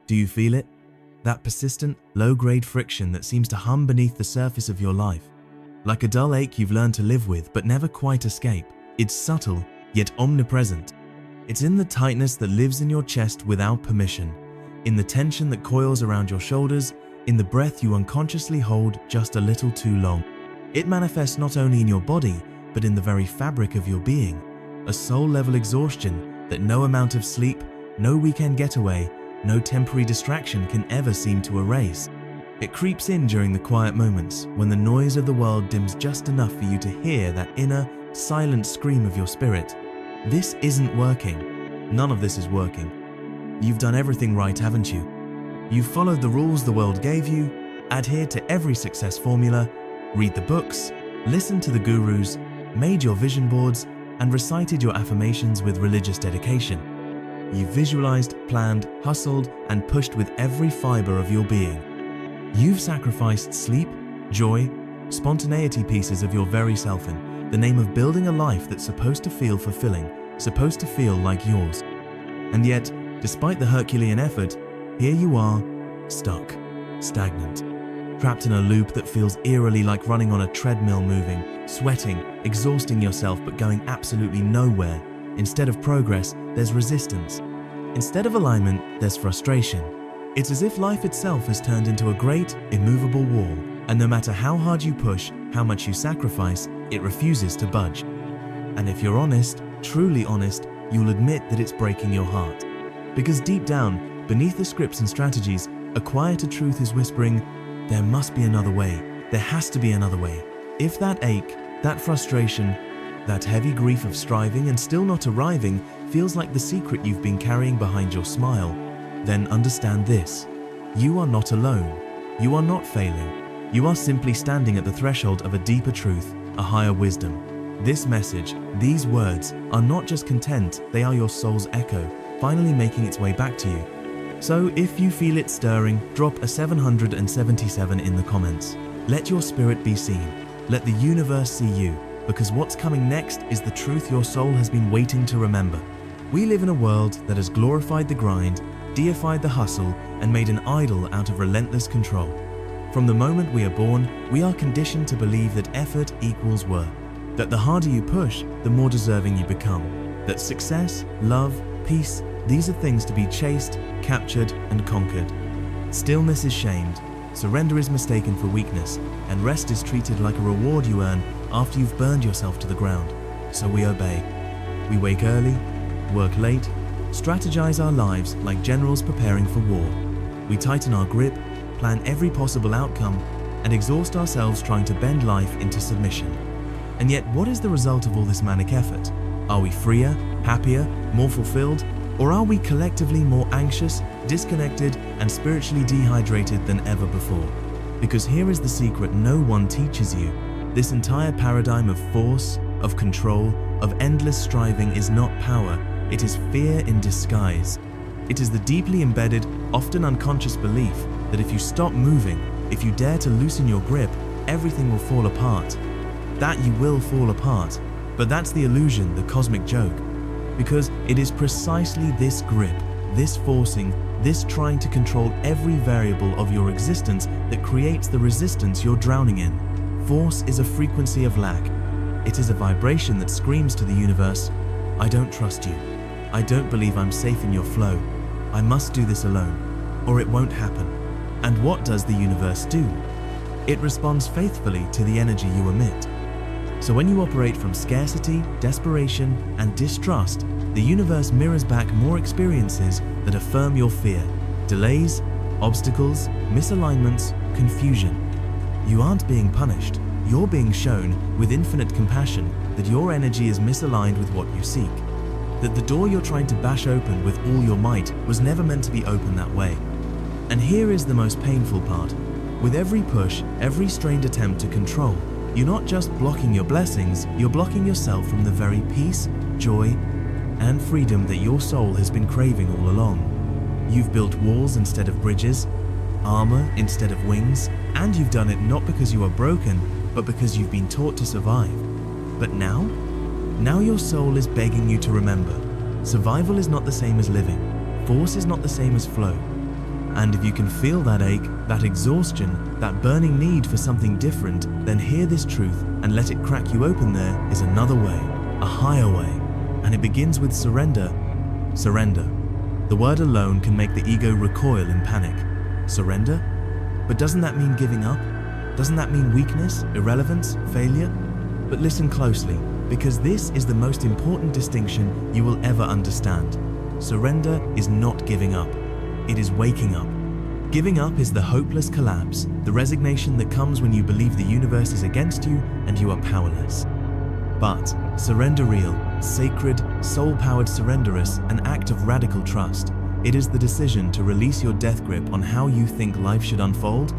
Do you feel it? That persistent, low-grade friction that seems to hum beneath the surface of your life. Like a dull ache you've learned to live with but never quite escape. It's subtle, yet omnipresent. It's in the tightness that lives in your chest without permission, in the tension that coils around your shoulders, in the breath you unconsciously hold just a little too long. It manifests not only in your body, but in the very fabric of your being, a soul-level exhaustion that no amount of sleep, no weekend getaway, no temporary distraction can ever seem to erase. It creeps in during the quiet moments when the noise of the world dims just enough for you to hear that inner, silent scream of your spirit. This isn't working. None of this is working. You've done everything right, haven't you? You've followed the rules the world gave you, adhered to every success formula, read the books, listened to the gurus, made your vision boards, and recited your affirmations with religious dedication. You've visualized, planned, hustled, and pushed with every fiber of your being. You've sacrificed sleep, joy, spontaneity pieces of your very self in the name of building a life that's supposed to feel fulfilling, supposed to feel like yours. And yet, despite the Herculean effort, here you are, stuck, stagnant, trapped in a loop that feels eerily like running on a treadmill, moving, sweating, exhausting yourself but going absolutely nowhere. Instead of progress, there's resistance. Instead of alignment, there's frustration. It's as if life itself has turned into a great, immovable wall, and no matter how hard you push, how much you sacrifice, it refuses to budge. And if you're honest, truly honest, you'll admit that it's breaking your heart. Because deep down, beneath the scripts and strategies, a quieter truth is whispering, there must be another way. There has to be another way. If that ache, that frustration, that heavy grief of striving and still not arriving feels like the secret you've been carrying behind your smile, then understand this. You are not alone. You are not failing. You are simply standing at the threshold of a deeper truth, a higher wisdom. This message, these words, are not just content, they are your soul's echo, finally making its way back to you. So if you feel it stirring, drop a 777 in the comments. Let your spirit be seen. Let the universe see you. Because what's coming next is the truth your soul has been waiting to remember. We live in a world that has glorified the grind, deified the hustle, and made an idol out of relentless control. From the moment we are born, we are conditioned to believe that effort equals worth, that the harder you push, the more deserving you become, that success, love, peace, these are things to be chased, captured, and conquered. Stillness is shamed, surrender is mistaken for weakness, and rest is treated like a reward you earn after you've burned yourself to the ground. So we obey. We wake early, work late, strategize our lives like generals preparing for war. We tighten our grip, plan every possible outcome, and exhaust ourselves trying to bend life into submission. And yet, what is the result of all this manic effort? Are we freer, happier, more fulfilled? Or are we collectively more anxious, disconnected, and spiritually dehydrated than ever before? Because here is the secret no one teaches you. This entire paradigm of force, of control, of endless striving is not power, it is fear in disguise. It is the deeply embedded, often unconscious belief that if you stop moving, if you dare to loosen your grip, everything will fall apart. That you will fall apart, but that's the illusion, the cosmic joke. Because it is precisely this grip, this forcing, this trying to control every variable of your existence that creates the resistance you're drowning in. Force is a frequency of lack. It is a vibration that screams to the universe, I don't trust you. I don't believe I'm safe in your flow. I must do this alone, or it won't happen. And what does the universe do? It responds faithfully to the energy you emit. So when you operate from scarcity, desperation, and distrust, the universe mirrors back more experiences that affirm your fear, delays, obstacles, misalignments, confusion. You aren't being punished, you're being shown with infinite compassion that your energy is misaligned with what you seek. That the door you're trying to bash open with all your might was never meant to be open that way. And here is the most painful part. With every push, every strained attempt to control, you're not just blocking your blessings, you're blocking yourself from the very peace, joy, and freedom that your soul has been craving all along. You've built walls instead of bridges, armor instead of wings, and you've done it not because you are broken, but because you've been taught to survive. But now your soul is begging you to remember, survival is not the same as living, force is not the same as flow. And if you can feel that ache, that exhaustion, that burning need for something different, then hear this truth and let it crack you open. There is another way, a higher way, and it begins with surrender. Surrender. The word alone can make the ego recoil in panic. Surrender? But doesn't that mean giving up? Doesn't that mean weakness, irrelevance, failure? But listen closely, because this is the most important distinction you will ever understand. Surrender is not giving up. It is waking up. Giving up is the hopeless collapse, the resignation that comes when you believe the universe is against you and you are powerless. But surrender, real, sacred, soul-powered surrender, is an act of radical trust. It is the decision to release your death grip on how you think life should unfold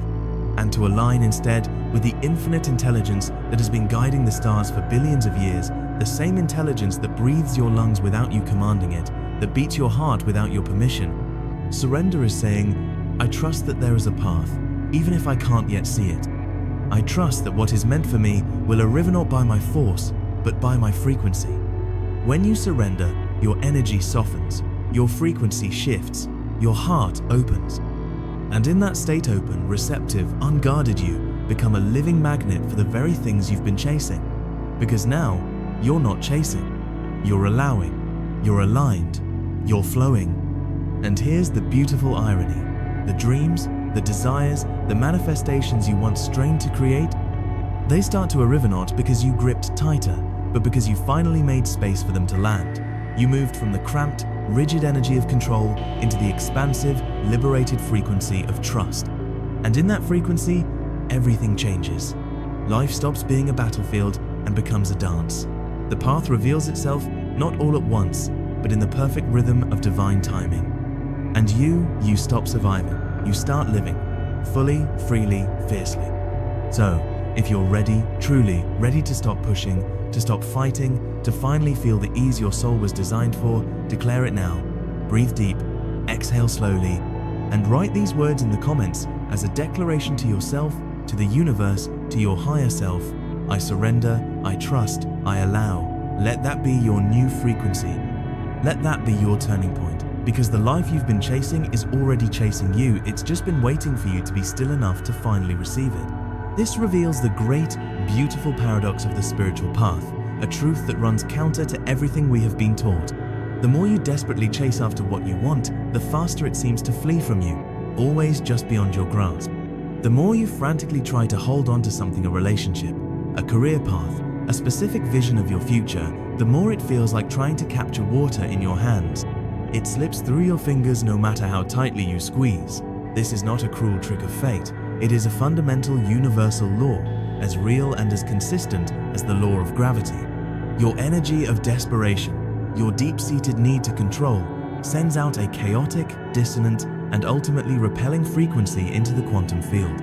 and to align instead with the infinite intelligence that has been guiding the stars for billions of years, the same intelligence that breathes your lungs without you commanding it, that beats your heart without your permission. Surrender is saying, I trust that there is a path, even if I can't yet see it. I trust that what is meant for me will arrive not by my force, but by my frequency. When you surrender, your energy softens, your frequency shifts, your heart opens. And in that state, open, receptive, unguarded, you become a living magnet for the very things you've been chasing. Because now, you're not chasing, you're allowing, you're aligned, you're flowing. And here's the beautiful irony. The dreams, the desires, the manifestations you once strained to create, they start to arrive not because you gripped tighter, but because you finally made space for them to land. You moved from the cramped, rigid energy of control into the expansive, liberated frequency of trust. And in that frequency, everything changes. Life stops being a battlefield and becomes a dance. The path reveals itself not all at once, but in the perfect rhythm of divine timing. And you stop surviving. You start living, fully, freely, fiercely. So, if you're ready, truly ready to stop pushing, to stop fighting, to finally feel the ease your soul was designed for, declare it now. Breathe deep, exhale slowly, and write these words in the comments as a declaration to yourself, to the universe, to your higher self. I surrender, I trust, I allow. Let that be your new frequency. Let that be your turning point. Because the life you've been chasing is already chasing you. It's just been waiting for you to be still enough to finally receive it. This reveals the great, beautiful paradox of the spiritual path, a truth that runs counter to everything we have been taught. The more you desperately chase after what you want, the faster it seems to flee from you, always just beyond your grasp. The more you frantically try to hold on to something, a relationship, a career path, a specific vision of your future, the more it feels like trying to capture water in your hands. It slips through your fingers no matter how tightly you squeeze. This is not a cruel trick of fate. It is a fundamental universal law, as real and as consistent as the law of gravity. Your energy of desperation, your deep-seated need to control, sends out a chaotic, dissonant, and ultimately repelling frequency into the quantum field.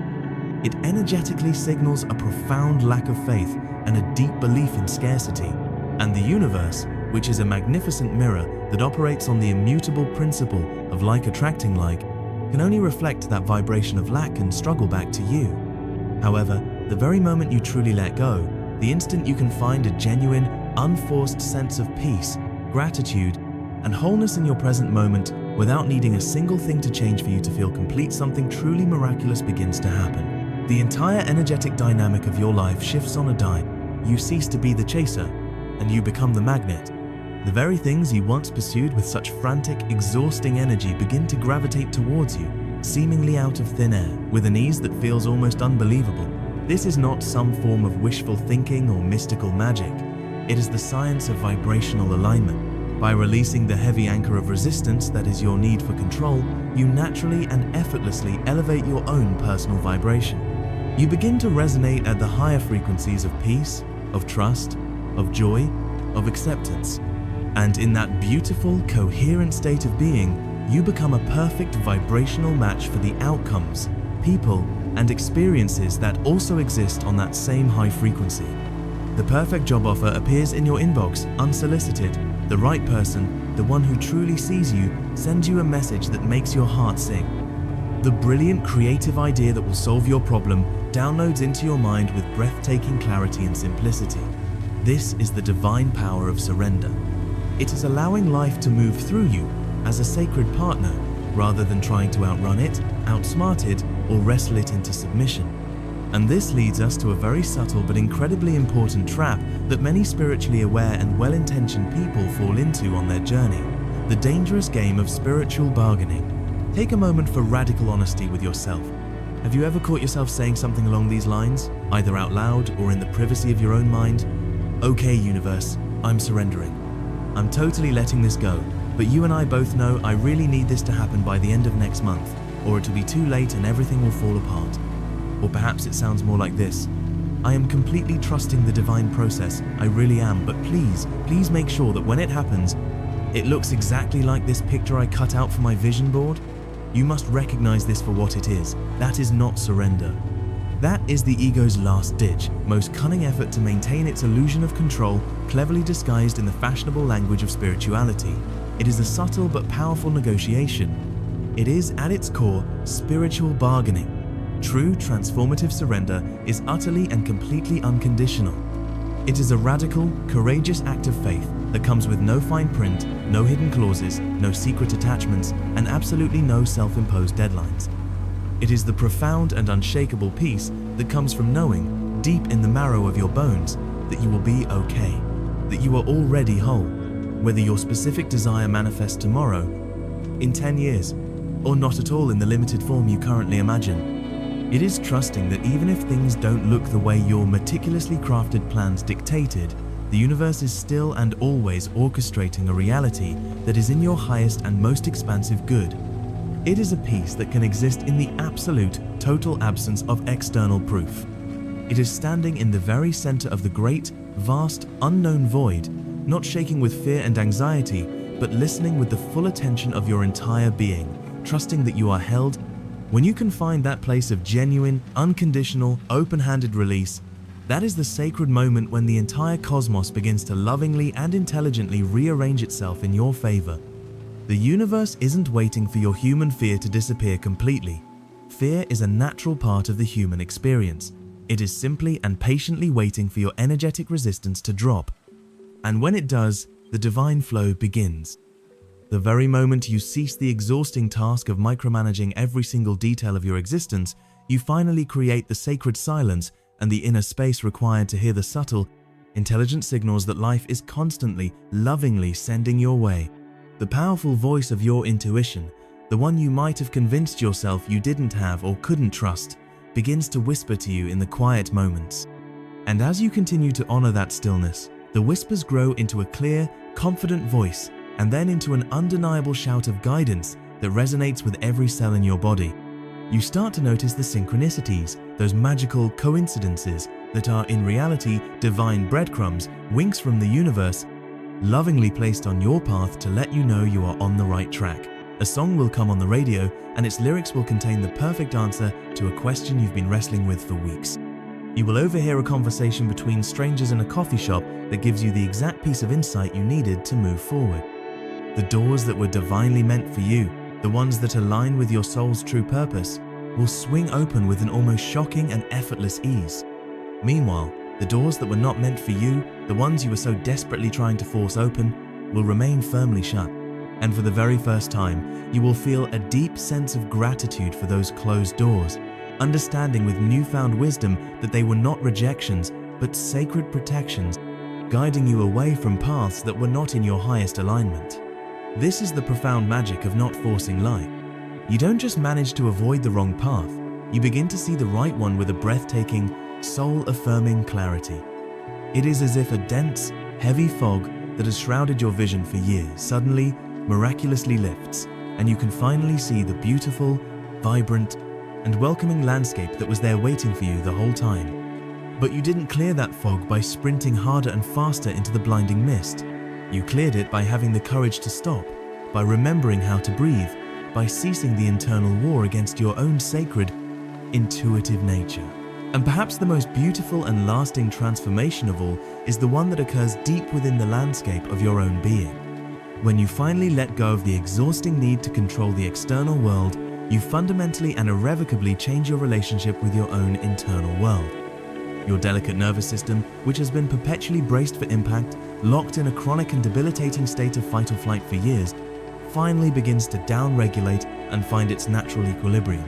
It energetically signals a profound lack of faith and a deep belief in scarcity. And the universe, which is a magnificent mirror that operates on the immutable principle of like attracting like, can only reflect that vibration of lack and struggle back to you. However, the very moment you truly let go, the instant you can find a genuine, unforced sense of peace, gratitude, and wholeness in your present moment without needing a single thing to change for you to feel complete, something truly miraculous begins to happen. The entire energetic dynamic of your life shifts on a dime. You cease to be the chaser, and you become the magnet. The very things you once pursued with such frantic, exhausting energy begin to gravitate towards you, seemingly out of thin air, with an ease that feels almost unbelievable. This is not some form of wishful thinking or mystical magic. It is the science of vibrational alignment. By releasing the heavy anchor of resistance that is your need for control, you naturally and effortlessly elevate your own personal vibration. You begin to resonate at the higher frequencies of peace, of trust, of joy, of acceptance. And in that beautiful, coherent state of being, you become a perfect vibrational match for the outcomes, people, and experiences that also exist on that same high frequency. The perfect job offer appears in your inbox, unsolicited. The right person, the one who truly sees you, sends you a message that makes your heart sing. The brilliant creative idea that will solve your problem downloads into your mind with breathtaking clarity and simplicity. This is the divine power of surrender. It is allowing life to move through you as a sacred partner, rather than trying to outrun it, outsmart it, or wrestle it into submission. And this leads us to a very subtle but incredibly important trap that many spiritually aware and well-intentioned people fall into on their journey: the dangerous game of spiritual bargaining. Take a moment for radical honesty with yourself. Have you ever caught yourself saying something along these lines, either out loud or in the privacy of your own mind? Okay, universe, I'm surrendering. I'm totally letting this go, but you and I both know I really need this to happen by the end of next month, or it'll be too late and everything will fall apart. Or perhaps it sounds more like this: I am completely trusting the divine process, I really am, but please make sure that when it happens, it looks exactly like this picture I cut out for my vision board. You must recognize this for what it is. That is not surrender. That is the ego's last-ditch, most cunning effort to maintain its illusion of control, cleverly disguised in the fashionable language of spirituality. It is a subtle but powerful negotiation. It is, at its core, spiritual bargaining. True transformative surrender is utterly and completely unconditional. It is a radical, courageous act of faith that comes with no fine print, no hidden clauses, no secret attachments, and absolutely no self-imposed deadlines. It is the profound and unshakable peace that comes from knowing, deep in the marrow of your bones, that you will be okay, that you are already whole, whether your specific desire manifests tomorrow, in 10 years, or not at all in the limited form you currently imagine. It is trusting that even if things don't look the way your meticulously crafted plans dictated, the universe is still and always orchestrating a reality that is in your highest and most expansive good. It is a peace that can exist in the absolute, total absence of external proof. It is standing in the very center of the great, vast, unknown void, not shaking with fear and anxiety, but listening with the full attention of your entire being, trusting that you are held. When you can find that place of genuine, unconditional, open-handed release, that is the sacred moment when the entire cosmos begins to lovingly and intelligently rearrange itself in your favor. The universe isn't waiting for your human fear to disappear completely. Fear is a natural part of the human experience. It is simply and patiently waiting for your energetic resistance to drop. And when it does, the divine flow begins. The very moment you cease the exhausting task of micromanaging every single detail of your existence, you finally create the sacred silence and the inner space required to hear the subtle, intelligent signals that life is constantly, lovingly sending your way. The powerful voice of your intuition, the one you might have convinced yourself you didn't have or couldn't trust, begins to whisper to you in the quiet moments. And as you continue to honor that stillness, the whispers grow into a clear, confident voice, and then into an undeniable shout of guidance that resonates with every cell in your body. You start to notice the synchronicities, those magical coincidences that are in reality divine breadcrumbs, winks from the universe, lovingly placed on your path to let you know you are on the right track. A song will come on the radio, and its lyrics will contain the perfect answer to a question you've been wrestling with for weeks. You will overhear a conversation between strangers in a coffee shop that gives you the exact piece of insight you needed to move forward. The doors that were divinely meant for you, the ones that align with your soul's true purpose, will swing open with an almost shocking and effortless ease. Meanwhile, the doors that were not meant for you, the ones you were so desperately trying to force open, will remain firmly shut. And for the very first time, you will feel a deep sense of gratitude for those closed doors, understanding with newfound wisdom that they were not rejections, but sacred protections, guiding you away from paths that were not in your highest alignment. This is the profound magic of not forcing life. You don't just manage to avoid the wrong path, you begin to see the right one with a breathtaking, soul-affirming clarity. It is as if a dense, heavy fog that has shrouded your vision for years suddenly, miraculously lifts, and you can finally see the beautiful, vibrant, and welcoming landscape that was there waiting for you the whole time. But you didn't clear that fog by sprinting harder and faster into the blinding mist. You cleared it by having the courage to stop, by remembering how to breathe, by ceasing the internal war against your own sacred, intuitive nature. And perhaps the most beautiful and lasting transformation of all is the one that occurs deep within the landscape of your own being. When you finally let go of the exhausting need to control the external world, you fundamentally and irrevocably change your relationship with your own internal world. Your delicate nervous system, which has been perpetually braced for impact, locked in a chronic and debilitating state of fight or flight for years, finally begins to down-regulate and find its natural equilibrium.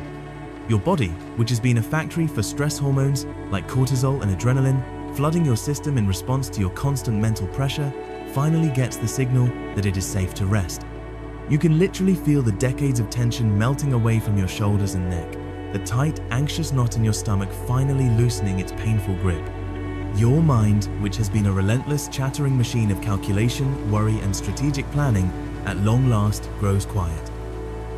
Your body, which has been a factory for stress hormones like cortisol and adrenaline, flooding your system in response to your constant mental pressure, finally gets the signal that it is safe to rest. You can literally feel the decades of tension melting away from your shoulders and neck, the tight, anxious knot in your stomach finally loosening its painful grip. Your mind, which has been a relentless, chattering machine of calculation, worry, and strategic planning, at long last grows quiet.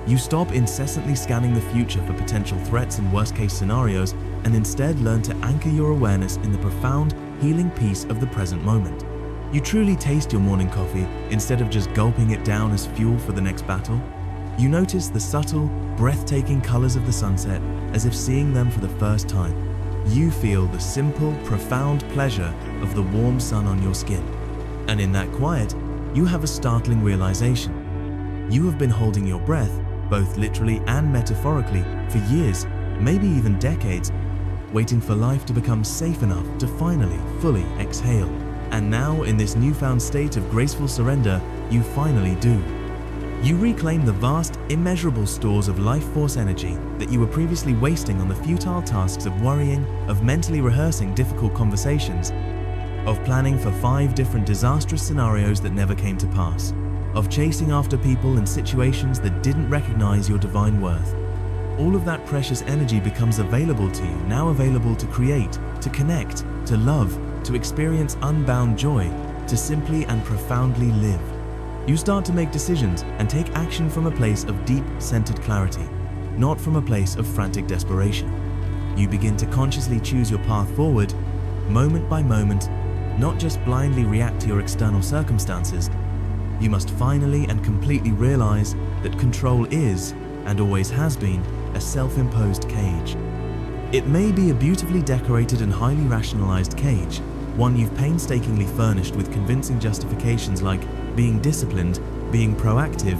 You stop incessantly scanning the future for potential threats and worst-case scenarios, and instead learn to anchor your awareness in the profound, healing peace of the present moment. You truly taste your morning coffee instead of just gulping it down as fuel for the next battle. You notice the subtle, breathtaking colors of the sunset as if seeing them for the first time. You feel the simple, profound pleasure of the warm sun on your skin. And in that quiet, you have a startling realization. You have been holding your breath, both literally and metaphorically, for years, maybe even decades, waiting for life to become safe enough to finally, fully exhale. And now, in this newfound state of graceful surrender, you finally do. You reclaim the vast, immeasurable stores of life force energy that you were previously wasting on the futile tasks of worrying, of mentally rehearsing difficult conversations, of planning for 5 different disastrous scenarios that never came to pass, of chasing after people and situations that didn't recognize your divine worth. All of that precious energy becomes available to you, now available to create, to connect, to love, to experience unbound joy, to simply and profoundly live. You start to make decisions and take action from a place of deep, centered clarity, not from a place of frantic desperation. You begin to consciously choose your path forward, moment by moment, not just blindly react to your external circumstances. You must finally and completely realize that control is, and always has been, a self-imposed cage. It may be a beautifully decorated and highly rationalized cage, one you've painstakingly furnished with convincing justifications like being disciplined, being proactive,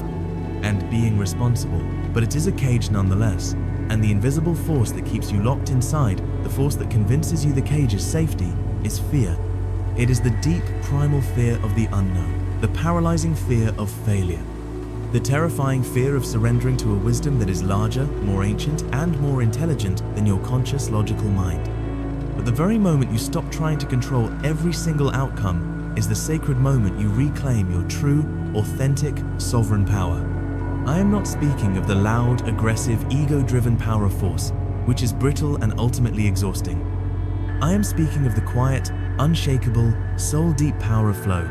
and being responsible. But it is a cage nonetheless, and the invisible force that keeps you locked inside, the force that convinces you the cage is safety, is fear. It is the deep, primal fear of the unknown, the paralyzing fear of failure, the terrifying fear of surrendering to a wisdom that is larger, more ancient, and more intelligent than your conscious, logical mind. But the very moment you stop trying to control every single outcome is the sacred moment you reclaim your true, authentic, sovereign power. I am not speaking of the loud, aggressive, ego-driven power of force, which is brittle and ultimately exhausting. I am speaking of the quiet, unshakable, soul-deep power of flow.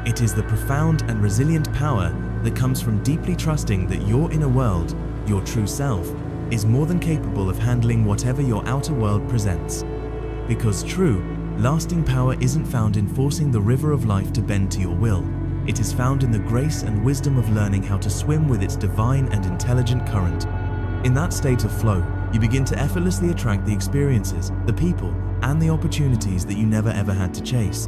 It is the profound and resilient power that comes from deeply trusting that your inner world, your true self, is more than capable of handling whatever your outer world presents. Because true, lasting power isn't found in forcing the river of life to bend to your will. It is found in the grace and wisdom of learning how to swim with its divine and intelligent current. In that state of flow, you begin to effortlessly attract the experiences, the people, and the opportunities that you never ever had to chase.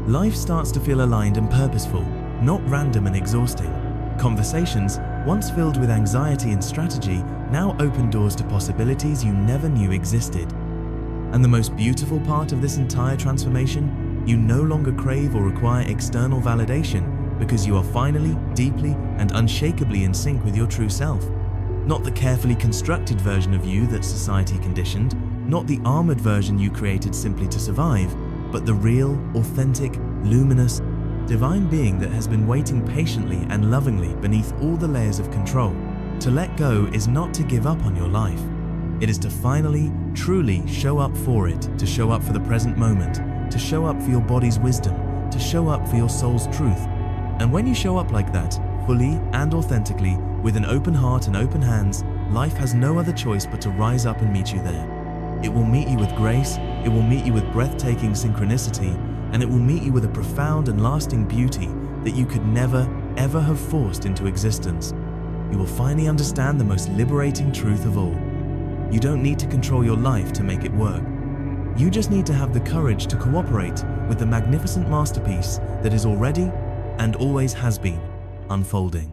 Life starts to feel aligned and purposeful, not random and exhausting. Conversations, once filled with anxiety and strategy, now open doors to possibilities you never knew existed. And the most beautiful part of this entire transformation, you no longer crave or require external validation because you are finally, deeply, and unshakably in sync with your true self. Not the carefully constructed version of you that society conditioned, not the armored version you created simply to survive, but the real, authentic, luminous, divine being that has been waiting patiently and lovingly beneath all the layers of control. To let go is not to give up on your life. It is to finally, truly show up for it, to show up for the present moment, to show up for your body's wisdom, to show up for your soul's truth. And when you show up like that, fully and authentically, with an open heart and open hands, life has no other choice but to rise up and meet you there. It will meet you with grace, it will meet you with breathtaking synchronicity, and it will meet you with a profound and lasting beauty that you could never, ever have forced into existence. You will finally understand the most liberating truth of all. You don't need to control your life to make it work. You just need to have the courage to cooperate with the magnificent masterpiece that is already, and always has been, unfolding.